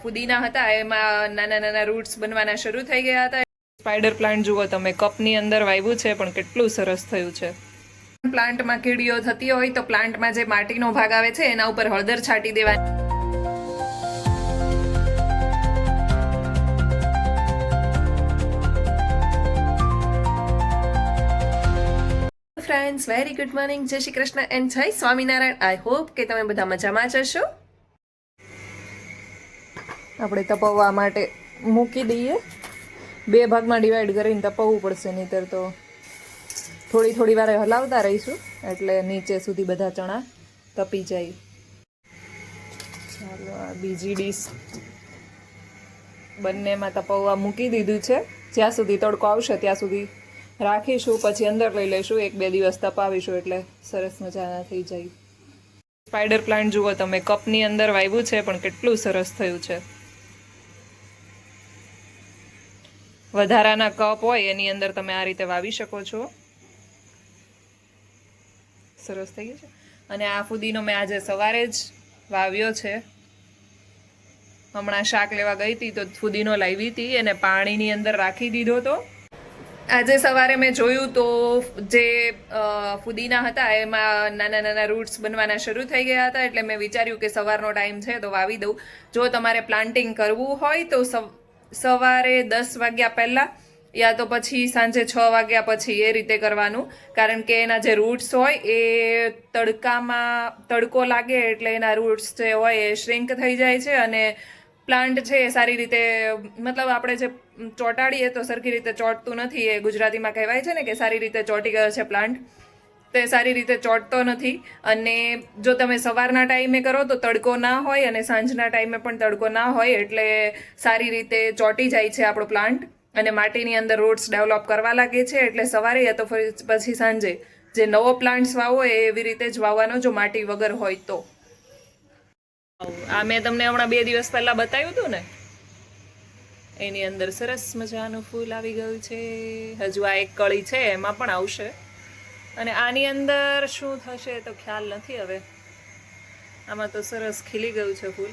ફુદીના હતા એમાં નાના નાના રૂટ્સ બનવાના શરૂ થઈ ગયા હતા. સ્પાઈડર પ્લાન્ટ જુઓ તમે, કપની અંદર વાવ્યું છે પણ કેટલું સરસ થયું છે. પ્લાન્ટમાં કીડીઓ થતી હોય તો પ્લાન્ટમાં જે માટીનો ભાગ આવે છે એના ઉપર હળદર છાંટી દેવાની. ફ્રેન્ડ્સ, વેરી ગુડ મોર્નિંગ, જય શ્રી કૃષ્ણ એન્ડ જય સ્વામિનારાયણ. આઈ હોપ કે તમે બધા મજામાં જ હશો. આપણે તપવવા માટે મૂકી દઈએ. બે ભાગમાં ડિવાઈડ કરીને તપવવું પડશે, નહીંતર તો થોડી થોડી વારે હલાવતા રહીશું એટલે નીચે સુધી બધા ચણા તપી જાય. ચાલો, આ બીજી ડીશ બંનેમાં તપવવા મૂકી દીધું છે. જ્યાં સુધી તડકો આવશે ત્યાં સુધી રાખીશું, પછી અંદર લઈ લઈશું. 1-2 દિવસ તપાવીશું એટલે સરસ મજાના થઈ જાય. સ્પાઈડર પ્લાન્ટ જુઓ તમે, કપની અંદર વાવ્યું છે પણ કેટલું સરસ થયું છે. વધારાના કપ હોય એની અંદર તમે આ રીતે વાવી શકો છો. સરસ થઈ ગયું છે. અને આ ફુદીનો મેં આજે સવારે જ વાવ્યો છે. હમણાં શાક લેવા ગઈ હતી તો ફુદીનો લાવી હતી અને પાણીની અંદર રાખી દીધો હતો. આજે સવારે મેં જોયું તો જે ફુદીના હતા એમાં નાના નાના રૂટ્સ બનવાના શરૂ થઈ ગયા હતા, એટલે મેં વિચાર્યું કે સવારનો ટાઈમ છે તો વાવી દઉં. જો તમારે પ્લાન્ટિંગ કરવું હોય તો સવારે 10 વાગ્યા પહેલાં યા તો પછી સાંજે 6 વાગ્યા પછી એ રીતે કરવાનું, કારણ કે એના જે રૂટ્સ હોય એ તડકો લાગે એટલે એના રૂટ્સ જે હોય એ શ્રિંક થઈ જાય છે અને પ્લાન્ટ છે એ સારી રીતે, મતલબ આપણે જે ચોંટાડીએ તો સરખી રીતે ચોંટતું નથી. એ ગુજરાતીમાં કહેવાય છે ને કે સારી રીતે ચોંટી ગયો છે પ્લાન્ટ, તે સારી રીતે ચોંટતો નથી. અને જો તમે સવારના ટાઈમે કરો તો તડકો ના હોય અને સાંજના ટાઈમે પણ તડકો ના હોય, એટલે સારી રીતે ચોંટી જાય છે આપણો પ્લાન્ટ અને માટીની અંદર રૂટ્સ ડેવલપ કરવા લાગે છે. એટલે સવારે યા તો પછી સાંજે જે નવો પ્લાન્ટ્સ વાવો એ એવી રીતે જ વાવવાનો જો માટી વગર હોય તો. આ મેં તમને હમણાં 2 દિવસ પહેલા બતાવ્યું હતું ને, એની અંદર સરસ મજાનું ફૂલ આવી ગયું છે. હજુ આ એક કળી છે, એમાં પણ આવશે. અને આની અંદર શું થશે તો ખ્યાલ નથી હવે. આમાં તો સરસ ખીલી ગયું છે ફૂલ.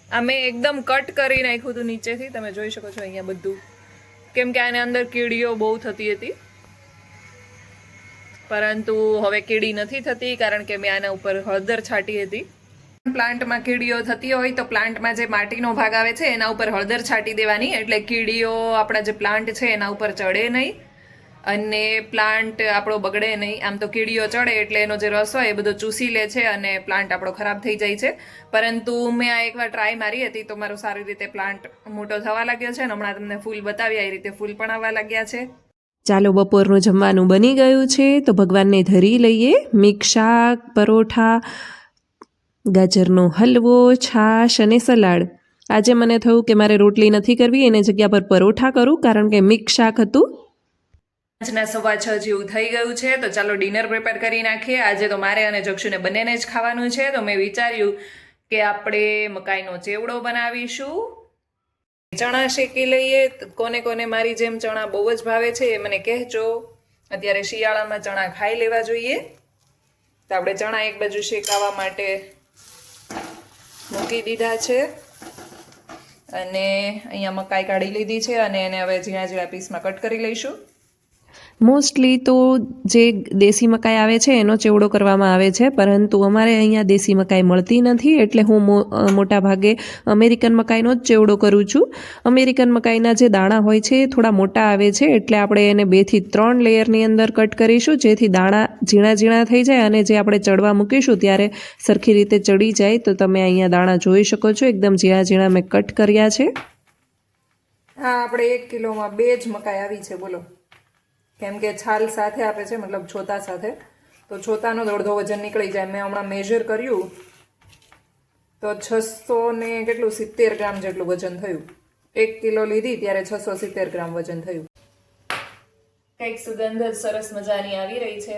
આ મેં એકદમ કટ કરી નાખ્યું હતું નીચેથી, તમે જોઈ શકો છો અહીંયા બધું, કેમ કે આની અંદર કીડીઓ બહુ થતી હતી. પરંતુ હવે કીડી નથી થતી કારણ કે મેં આના ઉપર હળદર છાંટી હતી. પ્લાન્ટમાં કીડીઓ થતી હોય તો પ્લાન્ટમાં જે માટીનો ભાગ આવે છે એના ઉપર હળદર છાંટી દેવાની, એટલે કીડીઓ આપણા જે પ્લાન્ટ છે એના ઉપર ચડે નહીં અને પ્લાન્ટ આપણો બગડે નહીં. આમ તો કીડીઓ ચડે એટલે એનો જે રસ હોય એ બધો ચૂસી લે છે અને પ્લાન્ટ આપણો ખરાબ થઈ જાય છે. પરંતુ મેં આ એકવાર ટ્રાય મારી હતી તો મારો સારી રીતે પ્લાન્ટ મોટો થવા લાગ્યો છે અને હમણાં તમને ફૂલ બતાવ્યા એ રીતે ફૂલ પણ આવવા લાગ્યા છે. ચાલો, બપોરનું જમવાનું બની ગયું છે તો ભગવાનને ધરી લઈએ. મિક્સ શાક, પરોઠા, ગાજરનો હલવો, છાશ અને સલાડ. આજે મને થયું કે મારે રોટલી નથી કરવી, એને જગ્યા પર પરોઠા કરું કારણ કે મિક્સ શાક હતું. આજના 6:15 જેવું થઈ ગયું છે તો ચાલો ડિનર પ્રિપેર કરી નાખીએ. આજે તો મારે અને જક્ષુને બંનેને જ ખાવાનું છે તો મેં વિચાર્યું કે આપણે મકાઈનો ચેવડો બનાવીશું. ચણા શેકી લઈએ. કોને કોને મારી જેમ ચણા બહુ જ ભાવે છે એ મને કહેજો. અત્યારે શિયાળામાં ચણા ખાઈ લેવા જોઈએ. તો આપણે ચણા એક બાજુ શેકાવા માટે મૂકી દીધા છે અને અહીંયા મકાઈ કાઢી લીધી છે અને એને હવે ઝીણા ઝીણા પીસમાં કટ કરી લઈશું. મોસ્ટલી તો જે દેશી મકાઈ આવે છે એનો ચેવડો કરવામાં આવે છે, પરંતુ અમારે અહીંયા દેશી મકાઈ મળતી નથી એટલે હું મોટા ભાગે અમેરિકન મકાઈનો જ ચેવડો કરું છું. અમેરિકન મકાઈના જે દાણા હોય છે એ થોડા મોટા આવે છે, એટલે આપણે એને 2 થી 3 લેયરની અંદર કટ કરીશું, જેથી દાણા ઝીણા ઝીણા થઈ જાય અને જે આપણે ચડવા મૂકીશું ત્યારે સરખી રીતે ચડી જાય. તો તમે અહીંયા દાણા જોઈ શકો છો, એકદમ ઝીણા ઝીણા મેં કટ કર્યા છે. હા, આપણે 1 કિલોમાં 2 જ મકાઈ આવી છે, બોલો. કેમ કે છાલ સાથે આપે છે, મતલબ છોતા સાથે, તો છોતાનો અડધો વજન નીકળી જાય. મેં હમણાં મેજર કર્યું તો 670 ગ્રામ જેટલું વજન થયું. 1 કિલો લીધી ત્યારે 670 ગ્રામ વજન થયું. કંઈક સુગંધ જ સરસ મજાની આવી રહી છે.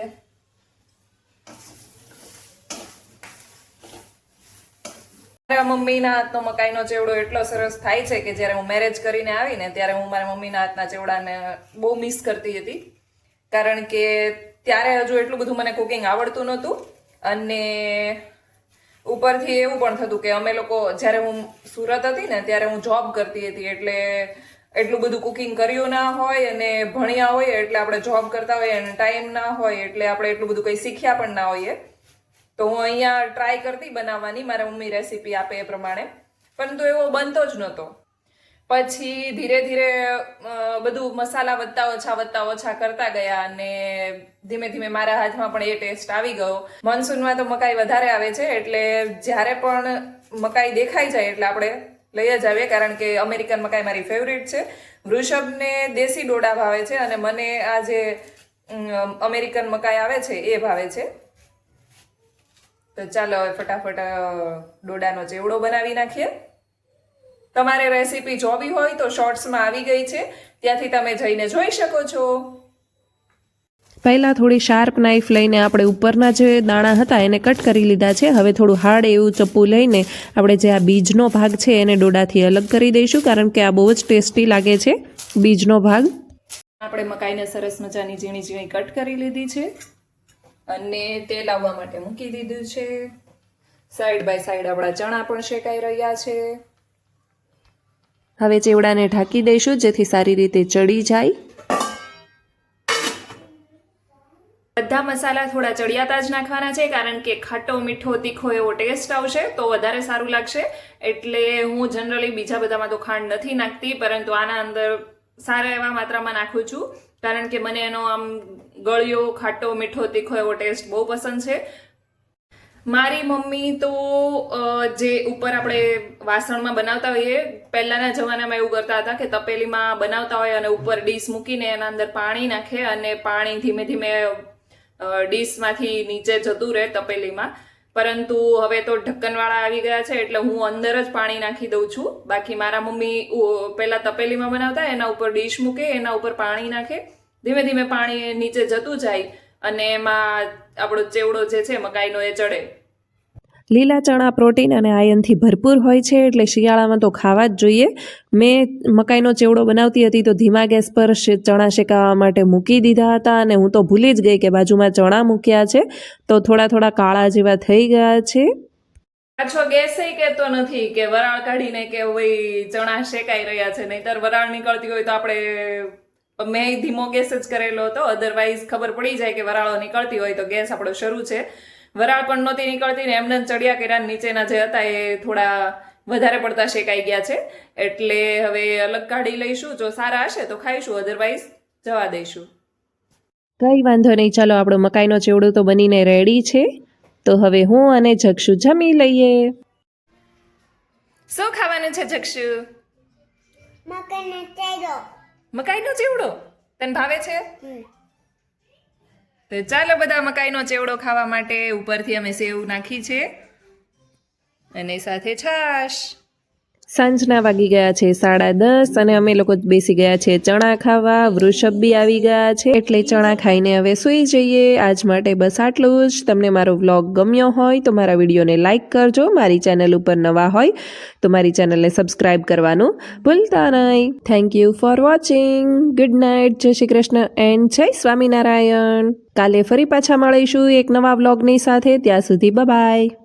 મારા મમ્મીના હાથનો મકાઈનો ચેવડો એટલો સરસ થાય છે કે જ્યારે હું મેરેજ કરીને આવીને ત્યારે હું મારા મમ્મીના હાથના ચેવડાને બહુ મિસ કરતી હતી, કારણ કે ત્યારે હજુ એટલું બધું મને કુકિંગ આવડતું નહોતું અને ઉપરથી એવું પણ થતું કે અમે લોકો જ્યારે હું સુરત હતી ને ત્યારે હું જોબ કરતી હતી, એટલે એટલું બધું કુકિંગ કર્યું ના હોય અને ભણ્યા હોઈએ એટલે આપણે જોબ કરતા હોઈએ અને ટાઈમ ના હોય એટલે આપણે એટલું બધું કંઈ શીખ્યા પણ ના હોઈએ. તો હું અહીંયા ટ્રાય કરતી બનાવવાની, મારા મમ્મી રેસીપી આપે એ પ્રમાણે, પરંતુ એવો બનતો જ નહોતો. પછી ધીરે ધીરે બધું મસાલા વધતા ઓછા કરતા ગયા અને ધીમે ધીમે મારા હાથમાં પણ એ ટેસ્ટ આવી ગયો. મોન્સૂનમાં તો મકાઈ વધારે આવે છે, એટલે જ્યારે પણ મકાઈ દેખાઈ જાય એટલે આપણે લઈ જ આવીએ, કારણ કે અમેરિકન મકાઈ મારી ફેવરિટ છે. વૃષભને દેશી ડોડા ભાવે છે અને મને આ જે અમેરિકન મકાઈ આવે છે એ ભાવે છે. તો ચાલો હવે ફટાફટ ડોડાનો ચેવડો બનાવી નાખીએ. તમારે રેસીપી જોવી હોય તો શોર્ટ્સમાં આવી ગઈ છે, ત્યાંથી તમે જઈને જોઈ શકો છો. પહેલાં થોડી શાર્પ નાઈફ લઈને આપણે ઉપરના જે દાણા હતા એને કટ કરી લીધા છે. હવે થોડું હાર્ડ એવું ચપ્પુ લઈને આપણે જે આ બીજનો ભાગ છે એને ડોડાથી અલગ કરી દઈશું, કારણ કે આ બહુ જ ટેસ્ટી લાગે છે બીજનો ભાગ. આપણે મકાઈને સરસ મજાની ઝીણી ઝીણી કટ કરી લીધી છે અને તેલ આવવા માટે મૂકી દીધું છે. સાઈડ બાય સાઈડ આપણા ચણા પણ શેકાઈ રહ્યા છે. હવે ચેવડાને ઢાંકી દઈશું જેથી સારી રીતે ચડી જાય. બધા મસાલા થોડા ચડિયાતા જ નાખવાના છે, કારણ કે ખાટો મીઠો તીખો એવો ટેસ્ટ આવશે તો વધારે સારું લાગશે. એટલે હું જનરલી બીજા બધામાં તો ખાંડ નથી નાખતી, પરંતુ આના અંદર સારા એવા માત્રામાં નાખું છું, કારણ કે મને એનો આમ ગળ્યો ખાટો મીઠો તીખો એવો ટેસ્ટ બહુ પસંદ છે. મારી મમ્મી તો જે ઉપર આપણે વાસણમાં બનાવતા હોઈએ, પહેલાના જમાનામાં એવું કરતા હતા કે તપેલીમાં બનાવતા હોય અને ઉપર ડીશ મૂકીને એના અંદર પાણી નાખે અને પાણી ધીમે ધીમે ડીશમાંથી નીચે જતું રહે તપેલીમાં. પરંતુ હવે તો ઢક્કનવાળા આવી ગયા છે એટલે હું અંદર જ પાણી નાખી દઉં છું. બાકી મારા મમ્મી પહેલા તપેલીમાં બનાવતા, એના ઉપર ડીશ મૂકે, એના ઉપર પાણી નાખે, ધીમે ધીમે પાણી નીચે જતું જાય અને એમાં આપણો ચેવડો જે છે મકાઈનો એ ચડે. લીલા ચણા પ્રોટીન અને આયનથી ભરપૂર હોય છે, એટલે શિયાળામાં તો ખાવા જ જોઈએ. મેં મકાઈનો ચેવડો બનાવતી હતી તો ધીમા ગેસ પર ચણા શેકાવા માટે મૂકી દીધા હતા અને હું તો ભૂલી જ ગઈ કે બાજુમાં ચણા મૂક્યા છે, તો થોડા થોડા કાળા જેવા થઈ ગયા છે. પાછો ગેસ કહેતો નથી કે વરાળ કાઢીને કે ભાઈ ચણા શેકાઈ રહ્યા છે, નહીતર વરાળ નીકળતી હોય તો આપણે મેં ધીમો ગેસ જ કરેલો હતો, અધરવાઇઝ ખબર પડી જાય કે વરાળો નીકળતી હોય તો ગેસ આપણો શરૂ છે. વરાળ પણ નહોતી નીકળતી ને એમને ચડિયા કર્યા, નીચેના જે હતા એ થોડા વધારે પડતા શેકાઈ ગયા છે, એટલે હવે અલગ કાઢી લઈશું. જો સારા હશે તો ખાઈશું, અધરવાઇઝ જવા દઈશું. કંઈ વાંધો નહીં, ચાલો આપણો મકાઈનો ચેવડો તો બનીને રેડી છે. તો હવે હું અને જક્ષુ જમી લઈએ. શું ખાવાનું છે જક્ષુ? મકાઈનો ચેવડો તને ભાવે છે? તો ચાલો બધા મકાઈનો ચેવડો ખાવા માટે. ઉપરથી અમે સેવ નાખી છે અને સાથે છાશ. સાંજના વાગી ગયા છે 10:30 અને અમે લોકો બેસી ગયા છે ચણા ખાવા. વૃષભ બી આવી ગયા છે એટલે ચણા ખાઈને હવે સૂઈ જઈએ. આજ માટે બસ આટલું જ. તમને મારો વ્લોગ ગમ્યો હોય તો મારા વિડીયોને લાઇક કરજો. મારી ચેનલ ઉપર નવા હોય તો મારી ચેનલને સબસ્ક્રાઈબ કરવાનું ભૂલતા નહીં. Thank you for watching. Good night. જય શ્રી કૃષ્ણ એન્ડ જય સ્વામિનારાયણ. કાલે ફરી પાછા મળીશું એક નવા વ્લોગની સાથે. ત્યાં સુધી બાય.